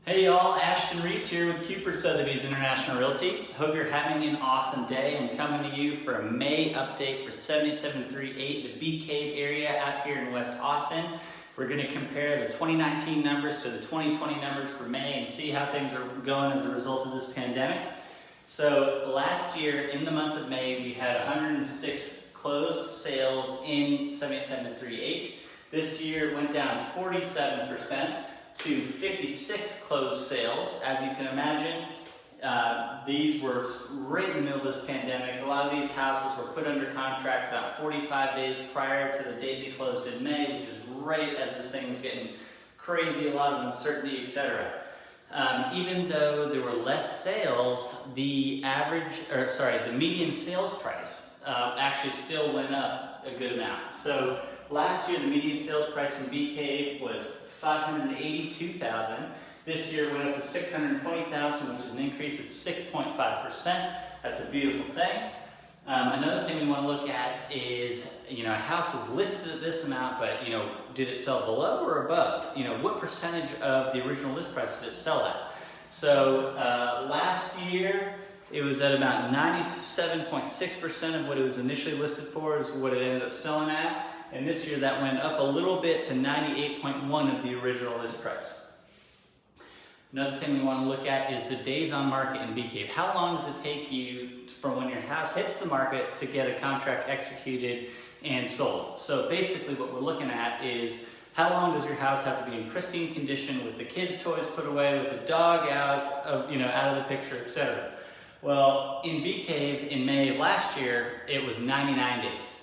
Hey y'all, Ashton Reese here with Cooper Sotheby's International Realty. Hope you're having an awesome day. I'm coming to you for a May update for 7738, the Bee Cave area out here in West Austin. We're going to compare the 2019 numbers to the 2020 numbers for May and see how things are going as a result of this pandemic. So last year in the month of May we had 106 closed sales in 7738. This year it went down 47% to 56 closed sales. As you can imagine, these were right in the middle of this pandemic. A lot of these houses were put under contract about 45 days prior to the date they closed in May, which is right as this thing was getting crazy, a lot of uncertainty, etc. Even though there were less sales, the median sales price actually still went up a good amount. So last year, the median sales price in Bee Cave was $582,000. This year went up to $620,000, which is an increase of 6.5%. That's a beautiful thing. Another thing we want to look at is, a house was listed at this amount, but, did it sell below or above? What percentage of the original list price did it sell at? So last year, it was at about 97.6% of what it was initially listed for is what it ended up selling at. And this year that went up a little bit to 98.1 of the original list price. Another thing we want to look at is the days on market in Bee Cave. How long does it take you from when your house hits the market to get a contract executed and sold? So basically what we're looking at is how long does your house have to be in pristine condition with the kids' toys put away, with the dog out of the picture, etc. Well, in Bee Cave in May of last year, it was 99 days.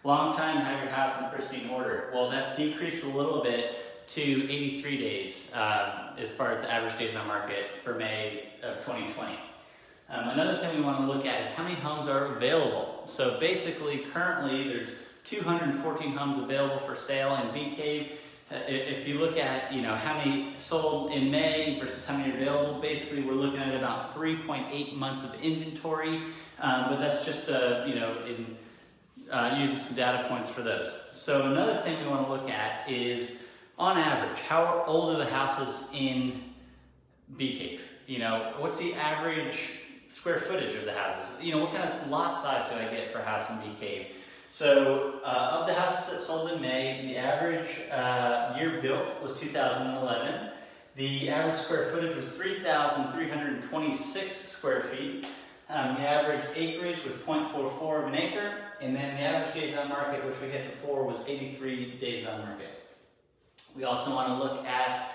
Long time to have your house in pristine order. Well, that's decreased a little bit to 83 days as far as the average days on market for May of 2020. Another thing we want to look at is how many homes are available. So basically, currently, there's 214 homes available for sale in Bee Cave. If you look at how many sold in May versus how many are available, basically we're looking at about 3.8 months of inventory, but that's just using some data points for those. So another thing we want to look at is, on average, how old are the houses in Bee Cave? What's the average square footage of the houses? What kind of lot size do I get for a house in Bee Cave? So of the houses that sold in May, the average year built was 2011. The average square footage was 3,326 square feet. The average acreage was 0.44 of an acre, and then the average days on market, which we hit before, was 83 days on market. We also want to look at,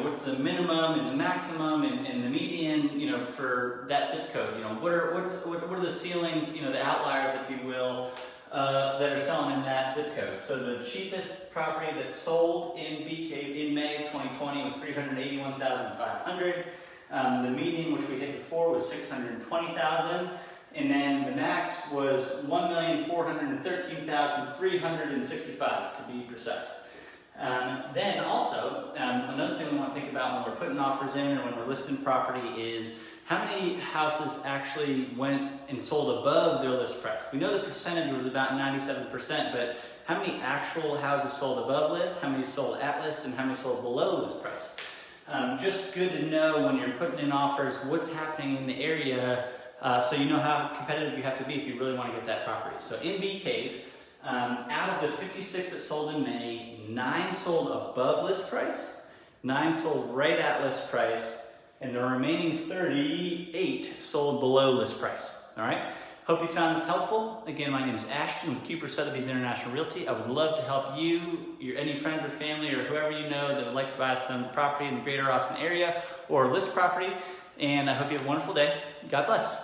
what's the minimum and the maximum and the median, for that zip code. What are the ceilings, the outliers, if you will, that are selling in that zip code. So the cheapest property that sold in Bee Cave in May of 2020 was $381,500. The median, which we hit before, was $620,000, and then the max was $1,413,365 to be precise. Then also, another thing we want to think about when we're putting offers in or when we're listing property is how many houses actually went and sold above their list price. We know the percentage was about 97%, but how many actual houses sold above list, how many sold at list, and how many sold below list price? Just good to know when you're putting in offers what's happening in the area, so you know how competitive you have to be if you really want to get that property. So in Bee Cave, out of the 56 that sold in May, 9 sold above list price, 9 sold right at list price, and the remaining 38 sold below list price. All right? Hope you found this helpful. Again, my name is Ashton with Cooper Sotheby's International Realty. I would love to help you, any friends or family or whoever you know that would like to buy some property in the greater Austin area or list property. And I hope you have a wonderful day. God bless.